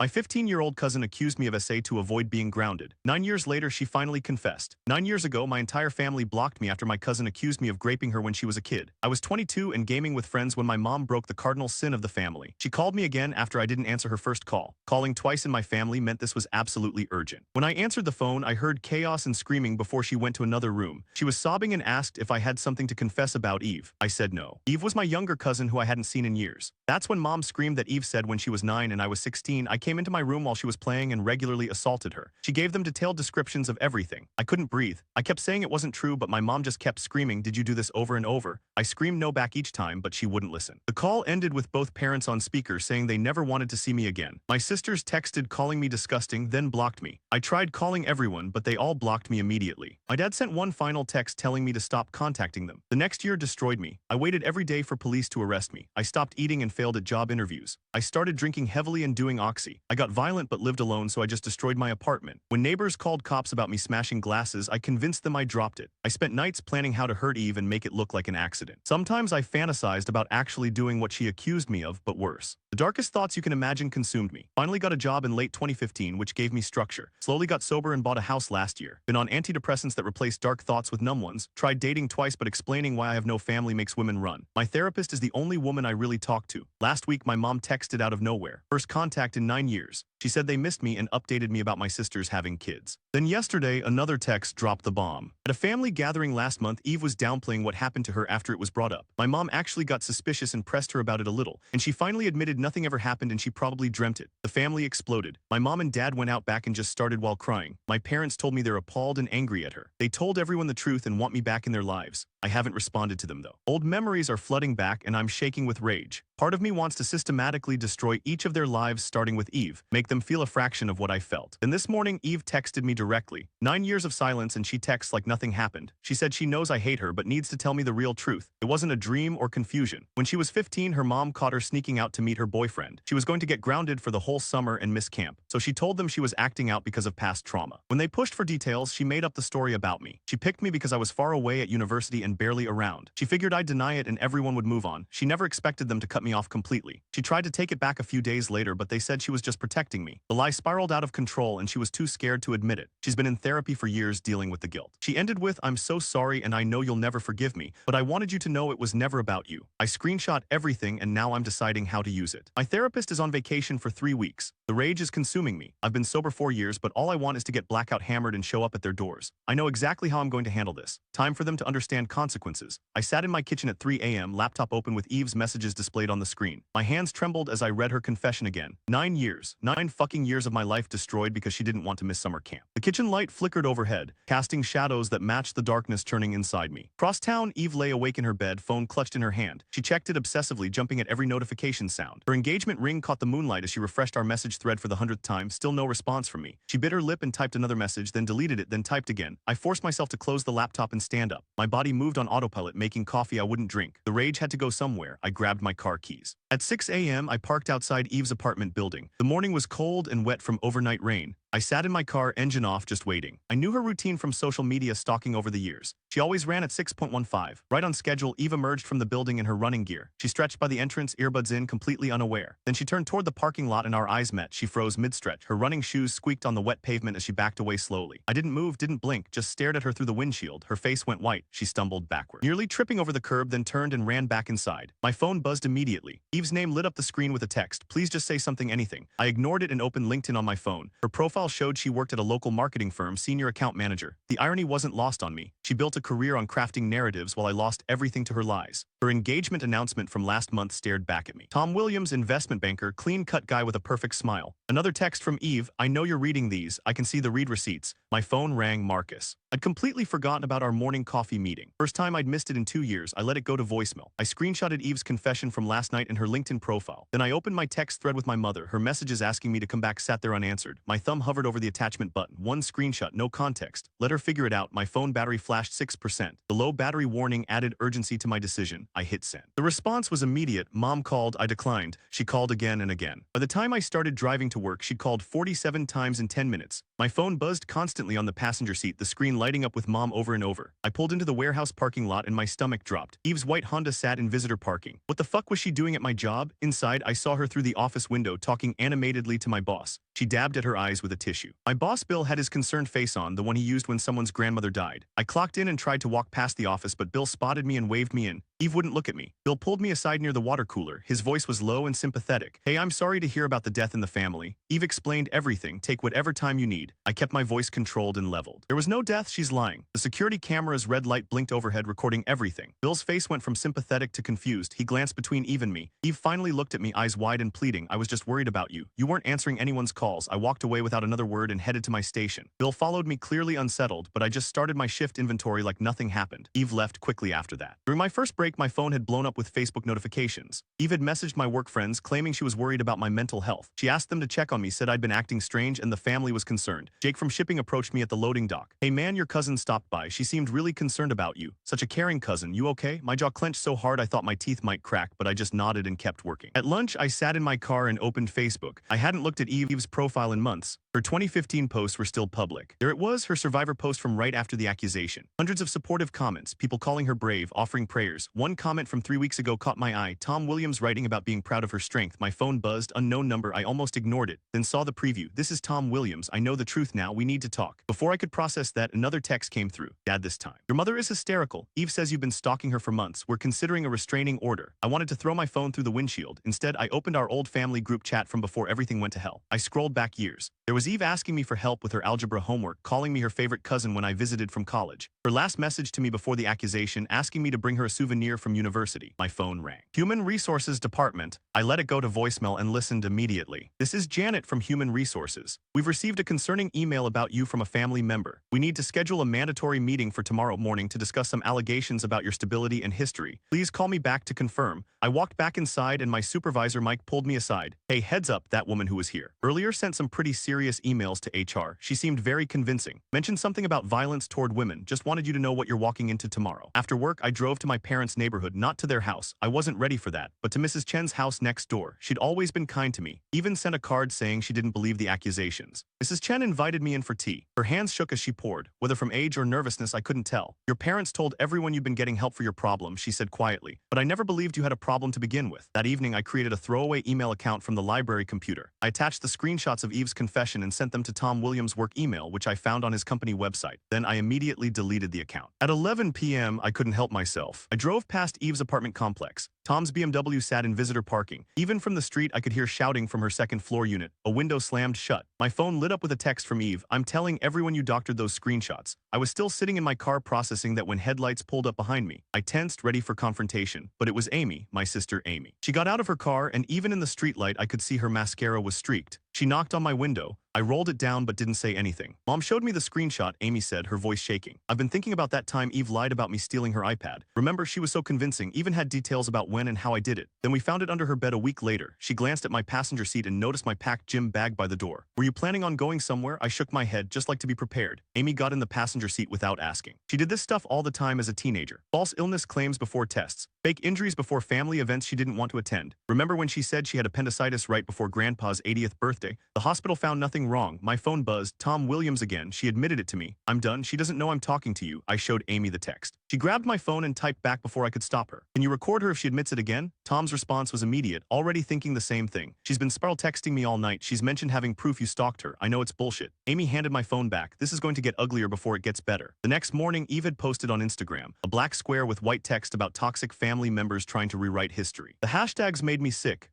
My 15-year-old cousin accused me of SA to avoid being grounded. 9 years later, she finally confessed. 9 years ago, my entire family blocked me after my cousin accused me of raping her when she was a kid. I was 22 and gaming with friends when my mom broke the cardinal sin of the family. She called me again after I didn't answer her first call. Calling twice in my family meant this was absolutely urgent. When I answered the phone, I heard chaos and screaming before she went to another room. She was sobbing and asked if I had something to confess about Eve. I said no. Eve was my younger cousin who I hadn't seen in years. That's when mom screamed that Eve said when she was 9 and I was 16, I came into my room while she was playing and regularly assaulted her. She gave them detailed descriptions of everything. I couldn't breathe. I kept saying it wasn't true, but my mom just kept screaming, "Did you do this over and over?" I screamed no back each time, but she wouldn't listen. The call ended with both parents on speaker saying they never wanted to see me again. My sisters texted calling me disgusting, then blocked me. I tried calling everyone, but they all blocked me immediately. My dad sent one final text telling me to stop contacting them. The next year destroyed me. I waited every day for police to arrest me. I stopped eating and failed at job interviews. I started drinking heavily and doing oxy. I got violent but lived alone, so I just destroyed my apartment. When neighbors called cops about me smashing glasses, I convinced them I dropped it. I spent nights planning how to hurt Eve and make it look like an accident. Sometimes I fantasized about actually doing what she accused me of, but worse. The darkest thoughts you can imagine consumed me. Finally got a job in late 2015, which gave me structure. Slowly got sober and bought a house last year. Been on antidepressants that replace dark thoughts with numb ones. Tried dating twice, but explaining why I have no family makes women run. My therapist is the only woman I really talk to. Last week, my mom texted out of nowhere. First contact in 9 years. She said they missed me and updated me about my sisters having kids. Then yesterday, another text dropped the bomb. At a family gathering last month, Eve was downplaying what happened to her after it was brought up. My mom actually got suspicious and pressed her about it a little, and she finally admitted nothing ever happened and she probably dreamt it. The family exploded. My mom and dad went out back and just started while crying. My parents told me they're appalled and angry at her. They told everyone the truth and want me back in their lives. I haven't responded to them though. Old memories are flooding back and I'm shaking with rage. Part of me wants to systematically destroy each of their lives starting with Eve, make them feel a fraction of what I felt. Then this morning, Eve texted me directly. 9 years of silence and she texts like nothing happened. She said she knows I hate her but needs to tell me the real truth. It wasn't a dream or confusion. When she was 15, her mom caught her sneaking out to meet her boyfriend. She was going to get grounded for the whole summer and miss camp, so she told them she was acting out because of past trauma. When they pushed for details, she made up the story about me. She picked me because I was far away at university and barely around. She figured I'd deny it and everyone would move on. She never expected them to cut me off completely. She tried to take it back a few days later, but they said she was just protecting me. The lie spiraled out of control and she was too scared to admit it. She's been in therapy for years dealing with the guilt. She ended with, "I'm so sorry and I know you'll never forgive me, but I wanted you to know it was never about you. I screenshot everything and now I'm deciding how to use it. My therapist is on vacation for 3 weeks. The rage is consuming me. I've been sober 4 years, but all I want is to get blackout hammered and show up at their doors. I know exactly how I'm going to handle this. Time for them to understand consequences." I sat in my kitchen at 3 a.m., laptop open with Eve's messages displayed on the screen. My hands trembled as I read her confession again. 9 years. 9 fucking years of my life destroyed because she didn't want to miss summer camp. The kitchen light flickered overhead, casting shadows that matched the darkness turning inside me. Cross town, Eve lay awake in her bed, phone clutched in her hand. She checked it obsessively, jumping at every notification sound. Her engagement ring caught the moonlight as she refreshed our message thread for the 100th time, still no response from me. She bit her lip and typed another message, then deleted it, then typed again. I forced myself to close the laptop and stand up. My body moved on autopilot, making coffee I wouldn't drink. The rage had to go somewhere. I grabbed my car keys. At 6 a.m., I parked outside Eve's apartment building. The morning was cold and wet from overnight rain. I sat in my car, engine off, just waiting. I knew her routine from social media stalking over the years. She always ran at 6.15. Right on schedule, Eve emerged from the building in her running gear. She stretched by the entrance, earbuds in, completely unaware. Then she turned toward the parking lot and our eyes met. She froze mid-stretch. Her running shoes squeaked on the wet pavement as she backed away slowly. I didn't move, didn't blink, just stared at her through the windshield. Her face went white. She stumbled backward, nearly tripping over the curb, then turned and ran back inside. My phone buzzed immediately. Eve's name lit up the screen with a text. "Please just say something, anything." I ignored it and opened LinkedIn on my phone. Her profile showed she worked at a local marketing firm, senior account manager. The irony wasn't lost on me. She built a career on crafting narratives while I lost everything to her lies. Her engagement announcement from last month stared back at me. Tom Williams, investment banker, clean-cut guy with a perfect smile. Another text from Eve. "I know you're reading these. I can see the read receipts." My phone rang. Marcus. I'd completely forgotten about our morning coffee meeting. First time I'd missed it in 2 years, I let it go to voicemail. I screenshotted Eve's confession from last night in her LinkedIn profile. Then I opened my text thread with my mother. Her messages asking me to come back sat there unanswered. My thumb hovered over the attachment button. One screenshot, no context. Let her figure it out. My phone battery flashed 6%. The low battery warning added urgency to my decision. I hit send. The response was immediate. Mom called, I declined. She called again and again. By the time I started driving to work, she'd called 47 times in 10 minutes. My phone buzzed constantly on the passenger seat, the screen lighting up with Mom over and over. I pulled into the warehouse parking lot and my stomach dropped. Eve's white Honda sat in visitor parking. What the fuck was she doing at my job? Inside, I saw her through the office window talking animatedly to my boss. She dabbed at her eyes with a tissue. My boss Bill had his concerned face on, the one he used when someone's grandmother died. I clocked in and tried to walk past the office, but Bill spotted me and waved me in. Eve wouldn't look at me. Bill pulled me aside near the water cooler. His voice was low and sympathetic. Hey, I'm sorry to hear about the death in the family. Eve explained everything. Take whatever time you need. I kept my voice controlled and leveled. There was no death, she's lying. The security camera's red light blinked overhead, recording everything. Bill's face went from sympathetic to confused. He glanced between Eve and me. Eve finally looked at me, eyes wide and pleading. I was just worried about you. You weren't answering anyone's calls. I walked away without another word and headed to my station. Bill followed me, clearly unsettled, but I just started my shift inventory like nothing happened. Eve left quickly after that. During my first break, my phone had blown up with Facebook notifications. Eve had messaged my work friends claiming she was worried about my mental health. She asked them to check on me, said I'd been acting strange, and the family was concerned. Jake from shipping approached me at the loading dock. Hey man, your cousin stopped by. She seemed really concerned about you. Such a caring cousin. You okay? My jaw clenched so hard I thought my teeth might crack, but I just nodded and kept working. At lunch, I sat in my car and opened Facebook. I hadn't looked at Eve's profile in months. Her 2015 posts were still public. There it was, her survivor post from right after the accusation. Hundreds of supportive comments, people calling her brave, offering prayers. One comment from 3 weeks ago caught my eye. Tom Williams writing about being proud of her strength. My phone buzzed, unknown number. I almost ignored it, then saw the preview. This is Tom Williams. I know the truth now. We need to talk. Before I could process that, another text came through. Dad, this time. Your mother is hysterical. Eve says you've been stalking her for months. We're considering a restraining order. I wanted to throw my phone through the windshield. Instead, I opened our old family group chat from before everything went to hell. I scrolled back years. There was Eve asking me for help with her algebra homework, calling me her favorite cousin when I visited from college. Her last message to me before the accusation, asking me to bring her a souvenir from university. My phone rang. Human Resources Department. I let it go to voicemail and listened immediately. This is Janet from Human Resources. We've received a concerning email about you from a family member. We need to schedule a mandatory meeting for tomorrow morning to discuss some allegations about your stability and history. Please call me back to confirm. I walked back inside and my supervisor Mike pulled me aside. Hey, heads up, that woman who was here earlier sent some pretty serious emails to HR. She seemed very convincing. Mentioned something about violence toward women. Just wanted you to know what you're walking into tomorrow. After work, I drove to my parents' neighborhood, not to their house. I wasn't ready for that, but to Mrs. Chen's house next door. She'd always been kind to me. Even sent a card saying she didn't believe the accusations. Mrs. Chen invited me in for tea. Her hands shook as she poured. Whether from age or nervousness, I couldn't tell. Your parents told everyone you've been getting help for your problem, she said quietly. But I never believed you had a problem to begin with. That evening, I created a throwaway email account from the library computer. I attached the screenshots of Eve's confession and sent them to Tom Williams' work email, which I found on his company website. Then I immediately deleted the account. At 11 p.m., I couldn't help myself. I drove past Eve's apartment complex. Tom's BMW sat in visitor parking. Even from the street, I could hear shouting from her second-floor unit. A window slammed shut. My phone lit up with a text from Eve. I'm telling everyone you doctored those screenshots. I was still sitting in my car processing that when headlights pulled up behind me. I tensed, ready for confrontation. But it was Amy, my sister Amy. She got out of her car, and even in the streetlight, I could see her mascara was streaked. She knocked on my window. I rolled it down but didn't say anything. Mom showed me the screenshot, Amy said, her voice shaking. I've been thinking about that time Eve lied about me stealing her iPad. Remember, she was so convincing, even had details about when and how I did it. Then we found it under her bed a week later. She glanced at my passenger seat and noticed my packed gym bag by the door. Were you planning on going somewhere? I shook my head, just like to be prepared. Amy got in the passenger seat without asking. She did this stuff all the time as a teenager. False illness claims before tests. Fake injuries before family events she didn't want to attend. Remember when she said she had appendicitis right before Grandpa's 80th birthday? The hospital found nothing wrong. My phone buzzed. Tom Williams again. She admitted it to me. I'm done. She doesn't know I'm talking to you. I showed Amy the text. She grabbed my phone and typed back before I could stop her. Can you record her if she admits it again? Tom's response was immediate, already thinking the same thing. She's been spiral texting me all night. She's mentioned having proof you stalked her. I know it's bullshit. Amy handed my phone back. This is going to get uglier before it gets better. The next morning, Eve had posted on Instagram a black square with white text about toxic family members trying to rewrite history. The hashtags made me sick.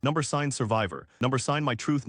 #survivor, #my truth,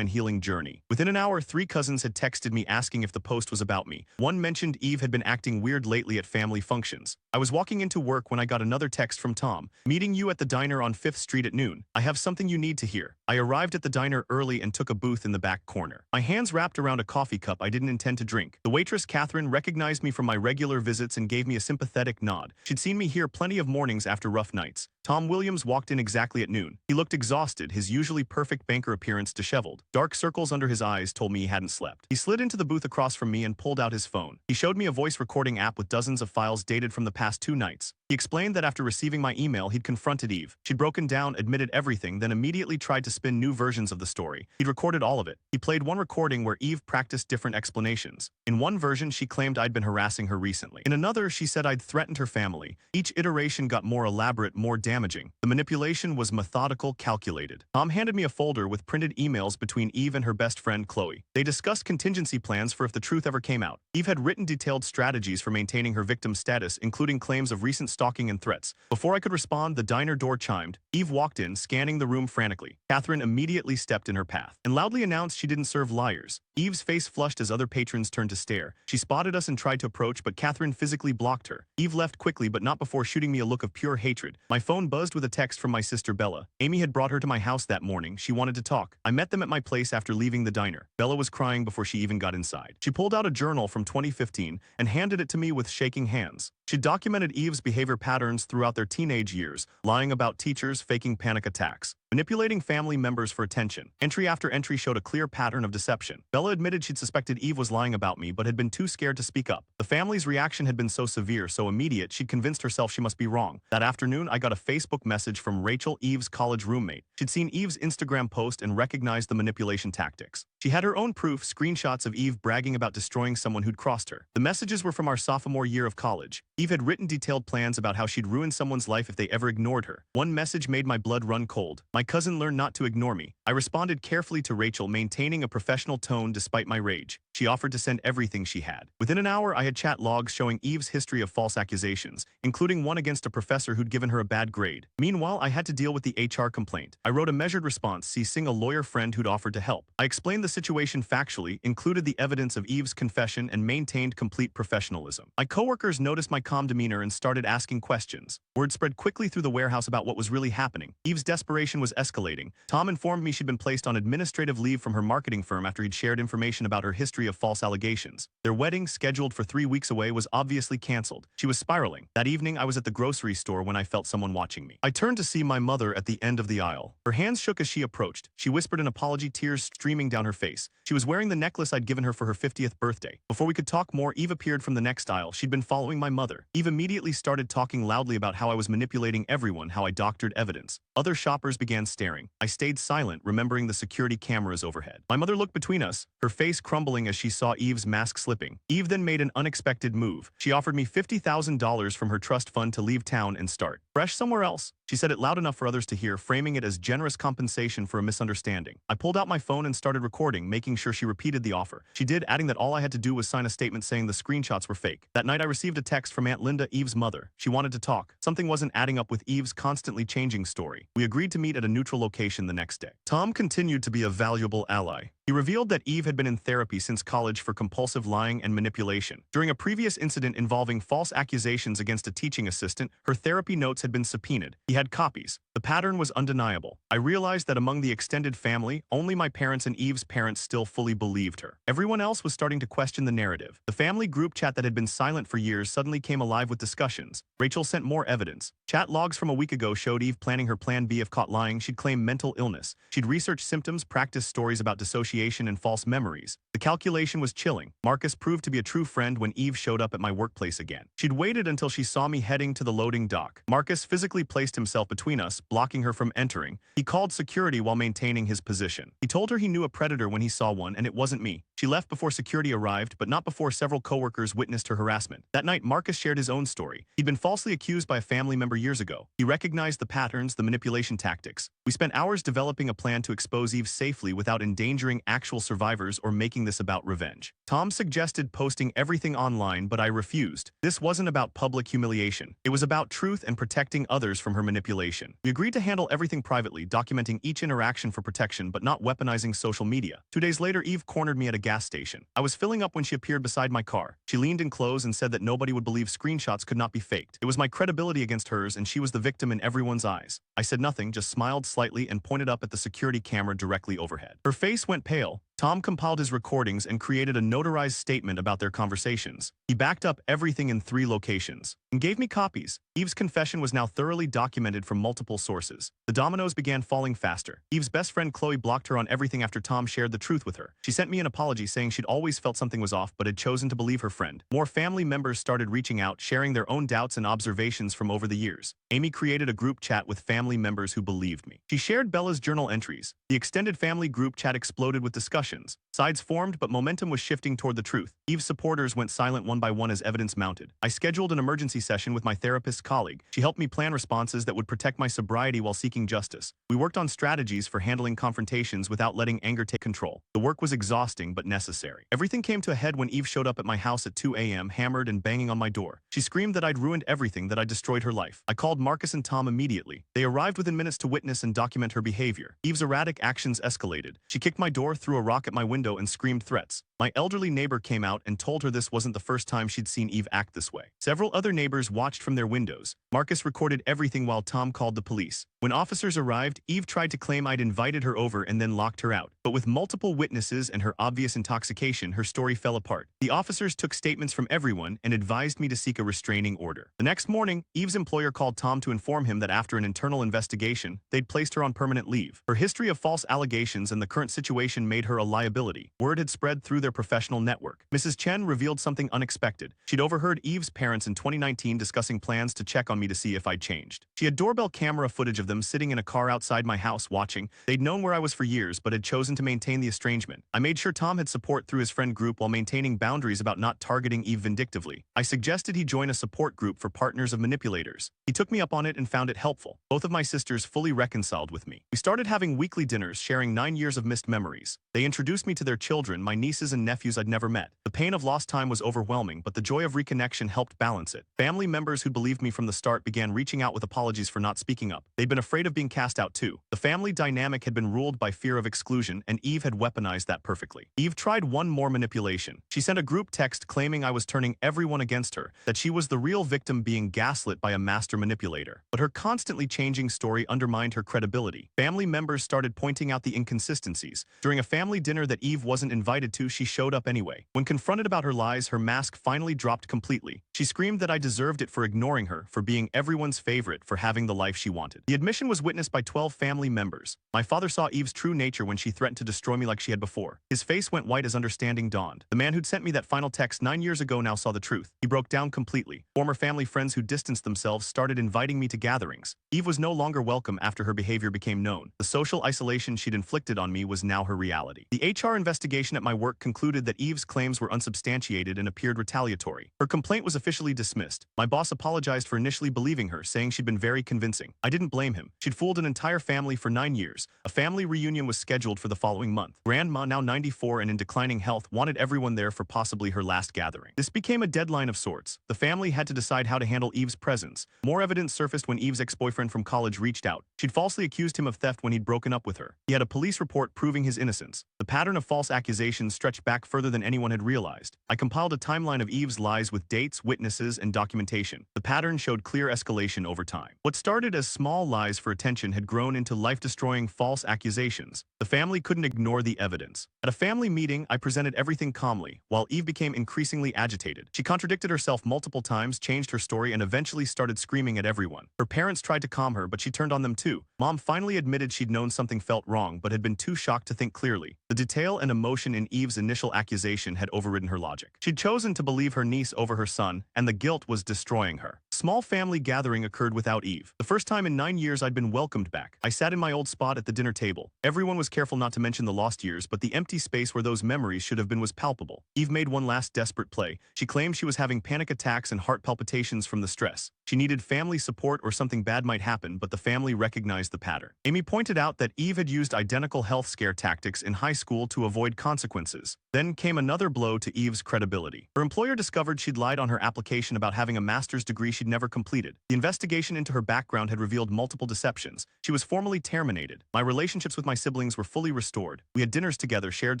#healing journey. Within an hour, 3 cousins had texted me asking if the post was about me. One mentioned Eve had been acting weird lately at family functions. I was walking into work when I got another text from Tom. Meeting you at the diner on 5th Street at noon. I have something you need to hear. I arrived at the diner early and took a booth in the back corner. My hands wrapped around a coffee cup I didn't intend to drink. The waitress, Catherine, recognized me from my regular visits and gave me a sympathetic nod. She'd seen me here plenty of mornings after rough nights. Tom Williams walked in exactly at noon. He looked exhausted, his usually perfect banker appearance disheveled. Dark circles under his eyes told me he hadn't slept. He slid into the booth across from me and pulled out his phone. He showed me a voice recording app with dozens of files dated from the past 2 nights. He explained that after receiving my email, he'd confronted Eve. She'd broken down, admitted everything, then immediately tried to spin new versions of the story. He'd recorded all of it. He played one recording where Eve practiced different explanations. In one version, she claimed I'd been harassing her recently. In another, she said I'd threatened her family. Each iteration got more elaborate, more damaging. The manipulation was methodical, calculated. Tom handed me a folder with printed emails between Eve and her best friend, Chloe. They discussed contingency plans for if the truth ever came out. Eve had written detailed strategies for maintaining her victim's status, including claims of recent stalking and threats. Before I could respond, the diner door chimed. Eve walked in, scanning the room frantically. Catherine immediately stepped in her path and loudly announced she didn't serve liars. Eve's face flushed as other patrons turned to stare. She spotted us and tried to approach, but Catherine physically blocked her. Eve left quickly, but not before shooting me a look of pure hatred. My phone buzzed with a text from my sister Bella. Amy had brought her to my house that morning. She wanted to talk. I met them at my place after leaving the diner. Bella was crying before she even got inside. She pulled out a journal from 2015 and handed it to me with shaking hands. She documented Eve's behavior patterns throughout their teenage years, lying about teachers, faking panic attacks, manipulating family members for attention. Entry after entry showed a clear pattern of deception. Bella admitted she'd suspected Eve was lying about me, but had been too scared to speak up. The family's reaction had been so severe, so immediate, she'd convinced herself she must be wrong. That afternoon, I got a Facebook message from Rachel, Eve's college roommate. She'd seen Eve's Instagram post and recognized the manipulation tactics. She had her own proof, screenshots of Eve bragging about destroying someone who'd crossed her. The messages were from our sophomore year of college. Eve had written detailed plans about how she'd ruin someone's life if they ever ignored her. One message made my blood run cold. My cousin learned not to ignore me. I responded carefully to Rachel, maintaining a professional tone despite my rage. She offered to send everything she had. Within an hour, I had chat logs showing Eve's history of false accusations, including one against a professor who'd given her a bad grade. Meanwhile, I had to deal with the HR complaint. I wrote a measured response, ceasing a lawyer friend who'd offered to help. I explained the situation factually, included the evidence of Eve's confession, and maintained complete professionalism. My coworkers noticed my calm demeanor and started asking questions. Word spread quickly through the warehouse about what was really happening. Eve's desperation was escalating. Tom informed me she'd been placed on administrative leave from her marketing firm after he'd shared information about her history of false allegations. Their wedding, scheduled for 3 weeks away, was obviously canceled. She was spiraling. That evening, I was at the grocery store when I felt someone watching me. I turned to see my mother at the end of the aisle. Her hands shook as she approached. She whispered an apology, tears streaming down her face. She was wearing the necklace I'd given her for her 50th birthday. Before we could talk more, Eve appeared from the next aisle. She'd been following my mother. Eve immediately started talking loudly about how I was manipulating everyone, how I doctored evidence. Other shoppers began staring. I stayed silent, remembering the security cameras overhead. My mother looked between us, her face crumbling as she saw Eve's mask slipping. Eve then made an unexpected move. She offered me $50,000 from her trust fund to leave town and start fresh somewhere else. She said it loud enough for others to hear, framing it as generous compensation for a misunderstanding. I pulled out my phone and started recording, making sure she repeated the offer. She did, adding that all I had to do was sign a statement saying the screenshots were fake. That night I received a text from Aunt Linda, Eve's mother. She wanted to talk. Something wasn't adding up with Eve's constantly changing story. We agreed to meet at a neutral location the next day. Tom continued to be a valuable ally. He revealed that Eve had been in therapy since college for compulsive lying and manipulation. During a previous incident involving false accusations against a teaching assistant, her therapy notes had been subpoenaed. He had copies. The pattern was undeniable. I realized that among the extended family, only my parents and Eve's parents still fully believed her. Everyone else was starting to question the narrative. The family group chat that had been silent for years suddenly came alive with discussions. Rachel sent more evidence. Chat logs from a week ago showed Eve planning her plan B if caught lying. She'd claim mental illness. She'd research symptoms, practice stories about dissociation and false memories. The calculation was chilling. Marcus proved to be a true friend when Eve showed up at my workplace again. She'd waited until she saw me heading to the loading dock. Marcus physically placed himself between us, blocking her from entering. He called security while maintaining his position. He told her he knew a predator when he saw one, and it wasn't me. She left before security arrived, but not before several coworkers witnessed her harassment. That night, Marcus shared his own story. He'd been falsely accused by a family member years ago. He recognized the patterns, the manipulation tactics. We spent hours developing a plan to expose Eve safely without endangering actual survivors or making this about revenge. Tom suggested posting everything online, but I refused. This wasn't about public humiliation. It was about truth and protecting others from her manipulation. We agreed to handle everything privately, documenting each interaction for protection but not weaponizing social media. 2 days later, Eve cornered me at a gas station. I was filling up when she appeared beside my car. She leaned in close and said that nobody would believe screenshots could not be faked. It was my credibility against hers, and she was the victim in everyone's eyes. I said nothing, just smiled slightly and pointed up at the security camera directly overhead. Her face went pale. Tom compiled his recordings and created a notarized statement about their conversations. He backed up everything in 3 locations and gave me copies. Eve's confession was now thoroughly documented from multiple sources. The dominoes began falling faster. Eve's best friend Chloe blocked her on everything after Tom shared the truth with her. She sent me an apology saying she'd always felt something was off but had chosen to believe her friend. More family members started reaching out, sharing their own doubts and observations from over the years. Amy created a group chat with family members who believed me. She shared Bella's journal entries. The extended family group chat exploded with discussions. Sides formed, but momentum was shifting toward the truth. Eve's supporters went silent one by one as evidence mounted. I scheduled an emergency session with my therapist colleague. She helped me plan responses that would protect my sobriety while seeking justice. We worked on strategies for handling confrontations without letting anger take control. The work was exhausting but necessary. Everything came to a head when Eve showed up at my house at 2 a.m., hammered and banging on my door. She screamed that I'd ruined everything, that I'd destroyed her life. I called Marcus and Tom immediately. They arrived within minutes to witness and document her behavior. Eve's erratic actions escalated. She kicked my door, threw a rock at my window, and screamed threats. My elderly neighbor came out and told her this wasn't the first time she'd seen Eve act this way. Several other neighbors watched from their windows. Marcus recorded everything while Tom called the police. When officers arrived, Eve tried to claim I'd invited her over and then locked her out. But with multiple witnesses and her obvious intoxication, her story fell apart. The officers took statements from everyone and advised me to seek a restraining order. The next morning, Eve's employer called Tom to inform him that after an internal investigation, they'd placed her on permanent leave. Her history of false allegations and the current situation made her a liability. Word had spread through their professional network. Mrs. Chen revealed something unexpected. She'd overheard Eve's parents in 2019 discussing plans to check on me to see if I'd changed. She had doorbell camera footage of them sitting in a car outside my house watching. They'd known where I was for years but had chosen to maintain the estrangement. I made sure Tom had support through his friend group while maintaining boundaries about not targeting Eve vindictively. I suggested he join a support group for partners of manipulators. He took me up on it and found it helpful. Both of my sisters fully reconciled with me. We started having weekly dinners, sharing 9 years of missed memories. They introduced me to their children, my nieces and nephews I'd never met. The pain of lost time was overwhelming, but the joy of reconnection helped balance it. Family members who believed me from the start began reaching out with apologies for not speaking up. They'd been afraid of being cast out too. The family dynamic had been ruled by fear of exclusion, and Eve had weaponized that perfectly. Eve tried one more manipulation. She sent a group text claiming I was turning everyone against her, that she was the real victim being gaslit by a master manipulator. But her constantly changing story undermined her credibility. Family members started pointing out the inconsistencies. During a family dinner that Eve wasn't invited to, she showed up anyway. When confronted about her lies, her mask finally dropped completely. She screamed that I deserved it for ignoring her, for being everyone's favorite, for having the life she wanted. The admission was witnessed by 12 family members. My father saw Eve's true nature when she threatened to destroy me like she had before. His face went white as understanding dawned. The man who'd sent me that final text 9 years ago now saw the truth. He broke down completely. Former family friends who distanced themselves started inviting me to gatherings. Eve was no longer welcome after her behavior became known. The social isolation she'd inflicted on me was now her reality. The HR investigation at my work concluded that Eve's claims were unsubstantiated and appeared retaliatory. Her complaint was officially dismissed. My boss apologized for initially believing her, saying she'd been very convincing. I didn't blame him. She'd fooled an entire family for 9 years. A family reunion was scheduled for the following month. Grandma, now 94 and in declining health, wanted everyone there for possibly her last gathering. This became a deadline of sorts. The family had to decide how to handle Eve's presence. More evidence surfaced when Eve's ex-boyfriend from college reached out. She'd falsely accused him of theft when he'd broken up with her. He had a police report proving his innocence. The pattern of false accusations stretched back further than anyone had realized. I compiled a timeline of Eve's lies with dates, witnesses, and documentation. The pattern showed clear escalation over time. What started as small lies for attention had grown into life-destroying false accusations. The family couldn't ignore the evidence. At a family meeting, I presented everything calmly, while Eve became increasingly agitated. She contradicted herself multiple times, changed her story, and eventually started screaming at everyone. Her parents tried to calm her, but she turned on them too. Mom finally admitted she'd known something felt wrong, but had been too shocked to think clearly. The detail and emotion in Eve's initial accusation had overridden her logic. She'd chosen to believe her niece over her son, and the guilt was destroying her. Small family gathering occurred without Eve. The first time in 9 years I'd been welcomed back. I sat in my old spot at the dinner table. Everyone was careful not to mention the lost years, but the empty space where those memories should have been was palpable. Eve made one last desperate play. She claimed she was having panic attacks and heart palpitations from the stress. She needed family support or something bad might happen, but the family recognized the pattern. Amy pointed out that Eve had used identical health scare tactics in high school to avoid consequences. Then came another blow to Eve's credibility. Her employer discovered she'd lied on her application about having a master's degree she'd never completed. The investigation into her background had revealed multiple deceptions. She was formally terminated. My relationships with my siblings were fully restored. We had dinners together, shared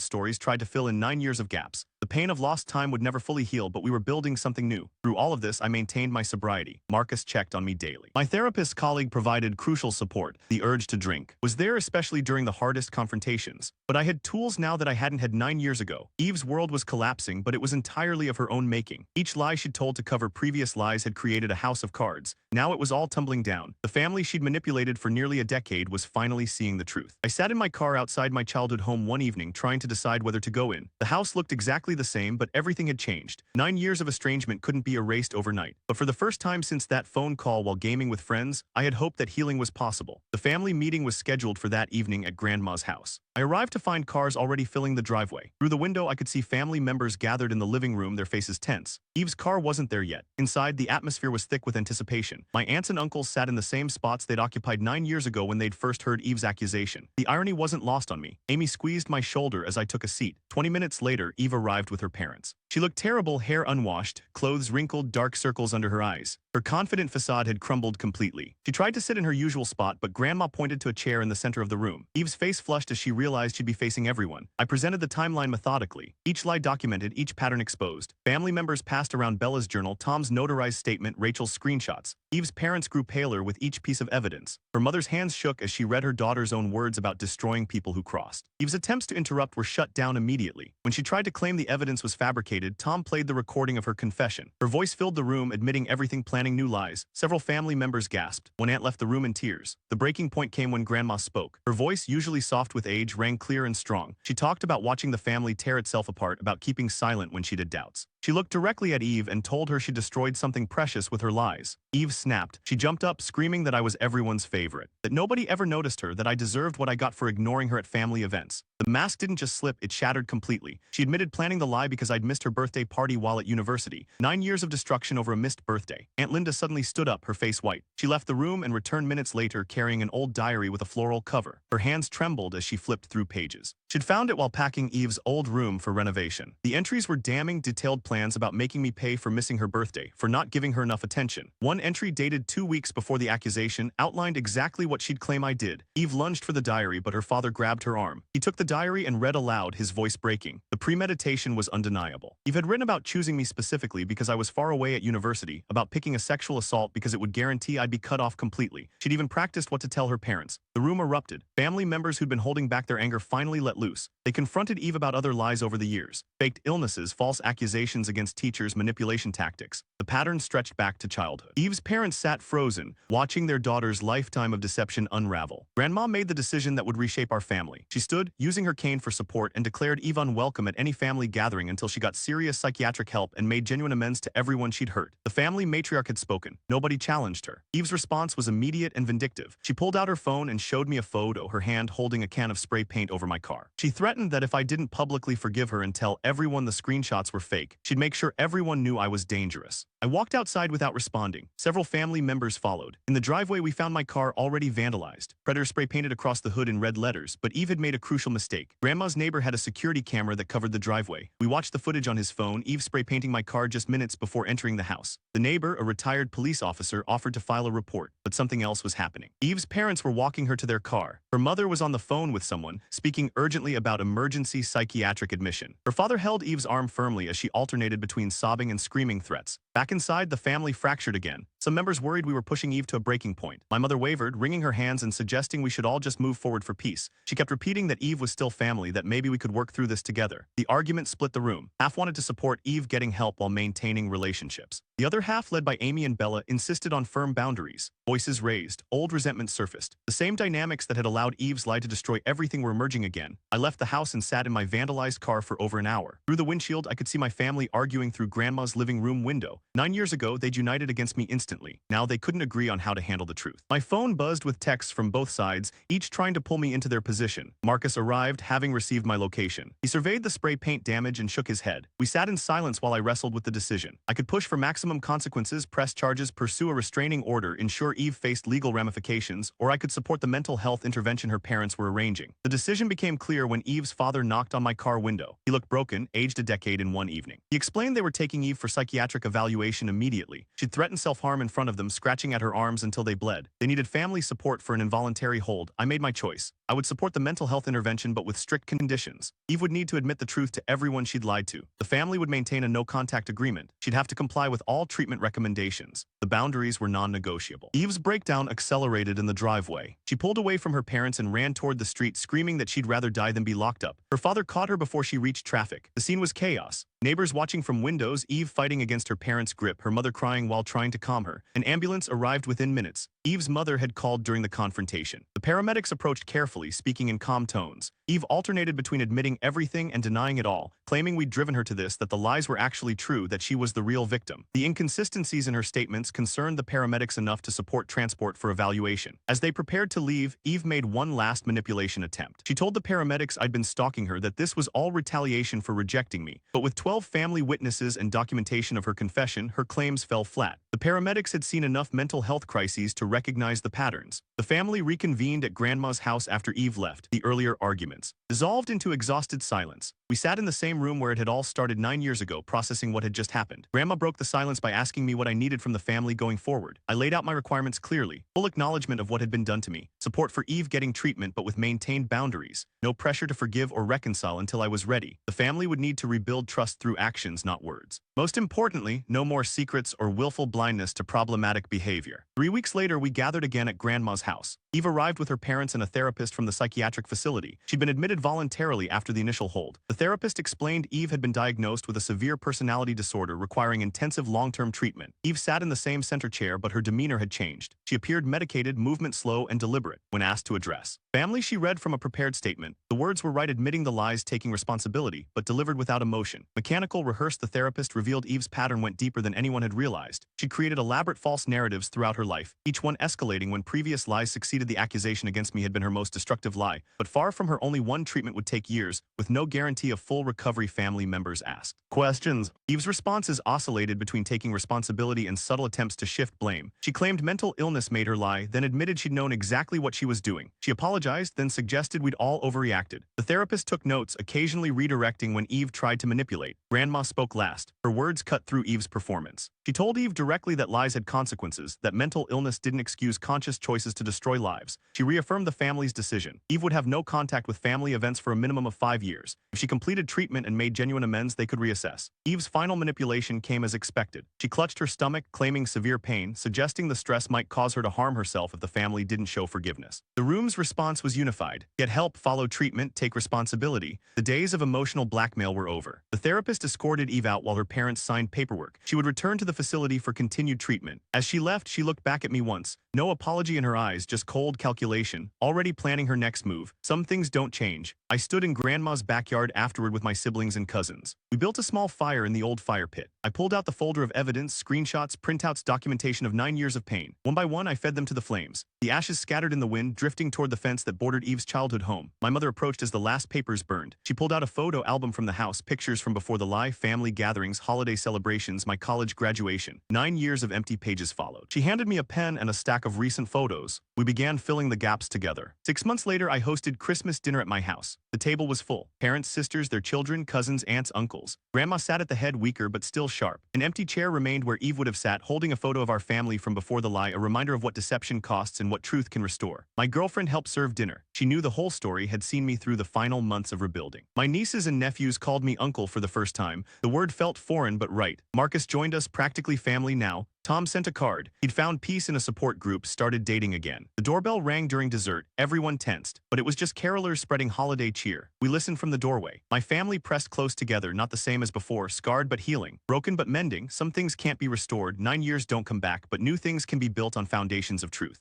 stories, tried to fill in 9 years of gaps. The pain of lost time would never fully heal, but we were building something new. Through all of this, I maintained my sobriety. Marcus checked on me daily. My therapist colleague provided crucial support. The urge to drink was there, especially during the hardest confrontations. But I had tools now that I hadn't had 9 years ago. Eve's world was collapsing, but it was entirely of her own making. Each lie she'd told to cover previous lies had created a house of cards. Now it was all tumbling down. The family she'd manipulated for nearly a decade was finally seeing the truth. I sat in my car outside my childhood home one evening, trying to decide whether to go in. The house looked exactly the same, but everything had changed. 9 years of estrangement couldn't be erased overnight. But for the first time since that phone call while gaming with friends, I had hoped that healing was possible. The family meeting was scheduled for that evening at Grandma's house. I arrived to find cars already filling the driveway. Through the window, I could see family members gathered in the living room, their faces tense. Eve's car wasn't there yet. Inside, the atmosphere was thick with anticipation. My aunts and uncles sat in the same spots they'd occupied 9 years ago when they'd first heard Eve's accusation. The irony wasn't lost on me. Amy squeezed my shoulder as I took a seat. 20 minutes later, Eve arrived with her parents. She looked terrible, hair unwashed, clothes wrinkled, dark circles under her eyes. Her confident facade had crumbled completely. She tried to sit in her usual spot, but Grandma pointed to a chair in the center of the room. Eve's face flushed as she realized she'd be facing everyone. I presented the timeline methodically. Each lie documented, each pattern exposed. Family members passed around Bella's journal, Tom's notarized statement, Rachel's screenshots. Eve's parents grew paler with each piece of evidence. Her mother's hands shook as she read her daughter's own words about destroying people who crossed. Eve's attempts to interrupt were shut down immediately. When she tried to claim the evidence was fabricated, Tom played the recording of her confession. Her voice filled the room, admitting everything, planning new lies. Several family members gasped. One aunt left the room in tears. The breaking point came when Grandma spoke. Her voice, usually soft with age, rang clear and strong. She talked about watching the family tear itself apart, about keeping silent when she had doubts. She looked directly at Eve and told her she destroyed something precious with her lies. Eve snapped. She jumped up, screaming that I was everyone's favorite, that nobody ever noticed her, that I deserved what I got for ignoring her at family events. The mask didn't just slip, it shattered completely. She admitted planning the lie because I'd missed her birthday party while at university. 9 years of destruction over a missed birthday. Aunt Linda suddenly stood up, her face white. She left the room and returned minutes later carrying an old diary with a floral cover. Her hands trembled as she flipped through pages. She'd found it while packing Eve's old room for renovation. The entries were damning, detailed plans about making me pay for missing her birthday, for not giving her enough attention. One entry, dated 2 weeks before the accusation, outlined exactly what she'd claim I did. Eve lunged for the diary, but her father grabbed her arm. He took the diary and read aloud, his voice breaking. The premeditation was undeniable. Eve had written about choosing me specifically because I was far away at university, about picking a sexual assault because it would guarantee I'd be cut off completely. She'd even practiced what to tell her parents. The room erupted. Family members who'd been holding back their anger finally let loose. They confronted Eve about other lies over the years. Faked illnesses, false accusations against teachers, manipulation tactics. The pattern stretched back to childhood. Eve's parents sat frozen, watching their daughter's lifetime of deception unravel. Grandma made the decision that would reshape our family. She stood, using her cane for support, and declared Eve unwelcome at any family gathering until she got serious psychiatric help and made genuine amends to everyone she'd hurt. The family matriarch had spoken. Nobody challenged her. Eve's response was immediate and vindictive. She pulled out her phone and showed me a photo, her hand holding a can of spray paint over my car. She threatened that if I didn't publicly forgive her and tell everyone the screenshots were fake, she'd make sure everyone knew I was dangerous. I walked outside without responding. Several family members followed. In the driveway, we found my car already vandalized. Predator spray painted across the hood in red letters, but Eve had made a crucial mistake. Grandma's neighbor had a security camera that covered the driveway. We watched the footage on his phone, Eve spray painting my car just minutes before entering the house. The neighbor, a retired police officer, offered to file a report, but something else was happening. Eve's parents were walking her to their car. Her mother was on the phone with someone, speaking urgently about emergency psychiatric admission. Her father held Eve's arm firmly as she alternated between sobbing and screaming threats. Back inside, the family fractured again. Some members worried we were pushing Eve to a breaking point. My mother wavered, wringing her hands and suggesting we should all just move forward for peace. She kept repeating that Eve was still family, that maybe we could work through this together. The argument split the room. Half wanted to support Eve getting help while maintaining relationships. The other half, led by Amy and Bella, insisted on firm boundaries. Voices raised. Old resentment surfaced. The same dynamics that had allowed Eve's lie to destroy everything were emerging again. I left the house and sat in my vandalized car for over an hour. Through the windshield, I could see my family arguing through Grandma's living room window. 9 years ago, they'd united against me instantly. Now they couldn't agree on how to handle the truth. My phone buzzed with texts from both sides, each trying to pull me into their position. Marcus arrived, having received my location. He surveyed the spray paint damage and shook his head. We sat in silence while I wrestled with the decision. I could push for maximum consequences, press charges, pursue a restraining order, ensure Eve faced legal ramifications, or I could support the mental health intervention her parents were arranging. The decision became clear when Eve's father knocked on my car window. He looked broken, aged a decade in one evening. He explained they were taking Eve for psychiatric evaluation evaluation immediately. She'd threatened self-harm in front of them, scratching at her arms until they bled. They needed family support for an involuntary hold. I made my choice. I would support the mental health intervention but with strict conditions. Eve would need to admit the truth to everyone she'd lied to. The family would maintain a no-contact agreement. She'd have to comply with all treatment recommendations. The boundaries were non-negotiable. Eve's breakdown accelerated in the driveway. She pulled away from her parents and ran toward the street, screaming that she'd rather die than be locked up. Her father caught her before she reached traffic. The scene was chaos. Neighbors watching from windows, Eve fighting against her parents' grip, her mother crying while trying to calm her. An ambulance arrived within minutes. Eve's mother had called during the confrontation. The paramedics approached carefully, speaking in calm tones. Eve alternated between admitting everything and denying it all, claiming we'd driven her to this, that the lies were actually true, that she was the real victim. The inconsistencies in her statements concerned the paramedics enough to support transport for evaluation. As they prepared to leave, Eve made one last manipulation attempt. She told the paramedics I'd been stalking her, that this was all retaliation for rejecting me. But with 12 family witnesses and documentation of her confession, her claims fell flat. The paramedics had seen enough mental health crises to recognize the patterns. The family reconvened at Grandma's house after Eve left. The earlier arguments dissolved into exhausted silence. We sat in the same room where it had all started 9 years ago, processing what had just happened. Grandma broke the silence by asking me what I needed from the family going forward. I laid out my requirements clearly, full acknowledgement of what had been done to me, support for Eve getting treatment but with maintained boundaries, no pressure to forgive or reconcile until I was ready. The family would need to rebuild trust through actions, not words. Most importantly, no more secrets or willful blindness to problematic behavior. 3 weeks later, we gathered again at Grandma's house. Eve arrived with her parents and a therapist from the psychiatric facility. She'd been admitted voluntarily after the initial hold. The therapist explained Eve had been diagnosed with a severe personality disorder requiring intensive long-term treatment. Eve sat in the same center chair, but her demeanor had changed. She appeared medicated, movement slow, and deliberate when asked to address family. She read from a prepared statement. The words were right, admitting the lies, taking responsibility, but delivered without emotion. Mechanical, rehearsed. The therapist revealed Eve's pattern went deeper than anyone had realized. She created elaborate false narratives throughout her life, each one escalating when previous lies succeeded. The accusation against me had been her most destructive lie, but far from her. Only one treatment would take years, with no guarantee of full recovery. Family members asked questions. Eve's responses oscillated between taking responsibility and subtle attempts to shift blame. She claimed mental illness made her lie, then admitted she'd known exactly what she was doing. She apologized, then suggested we'd all overreacted. The therapist took notes, occasionally redirecting when Eve tried to manipulate. Grandma spoke last. Her words cut through Eve's performance. She told Eve directly that lies had consequences, that mental illness didn't excuse conscious choices to destroy lives. She reaffirmed the family's decision. Eve would have no contact with family events for a minimum of 5 years. If she completed treatment and made genuine amends, they could reassess. Eve's final manipulation came as expected. She clutched her stomach, claiming severe pain, suggesting the stress might cause her to harm herself if the family didn't show forgiveness. The room's response was unified. Get help, follow treatment, take responsibility. The days of emotional blackmail were over. The therapist escorted Eve out while her parents signed paperwork. She would return to the facility for continued treatment. As she left, she looked back at me once. No apology in her eyes, just cold calculation, already planning her next move. Some things don't change. I stood in Grandma's backyard afterward with my siblings and cousins. We built a small fire in the old fire pit. I pulled out the folder of evidence, screenshots, printouts, documentation of 9 years of pain. One by one, I fed them to the flames. The ashes scattered in the wind, drifting toward the fence that bordered Eve's childhood home. My mother approached as the last papers burned. She pulled out a photo album from the house, pictures from before the lie, family gatherings, holiday celebrations, my college graduation. 9 years of empty pages followed. She handed me a pen and a stack of recent photos. We began filling the gaps together. 6 months later, I hosted Christmas dinner at my house. The table was full. Parents, sisters, their children, cousins, aunts, uncles. Grandma sat at the head, weaker but still sharp. An empty chair remained where Eve would have sat, holding a photo of our family from before the lie, a reminder of what deception costs and what truth can restore. My girlfriend helped serve dinner. She knew the whole story, had seen me through the final months of rebuilding. My nieces and nephews called me uncle for the first time. The word felt foreign but right. Marcus joined us, practically family now. Tom sent a card. He'd found peace in a support group, started dating again. The doorbell rang during dessert. Everyone tensed, but it was just carolers spreading holiday cheer. We listened from the doorway. My family pressed close together, not the same as before, scarred but healing, broken but mending. Some things can't be restored. 9 years don't come back, but new things can be built on foundations of truth.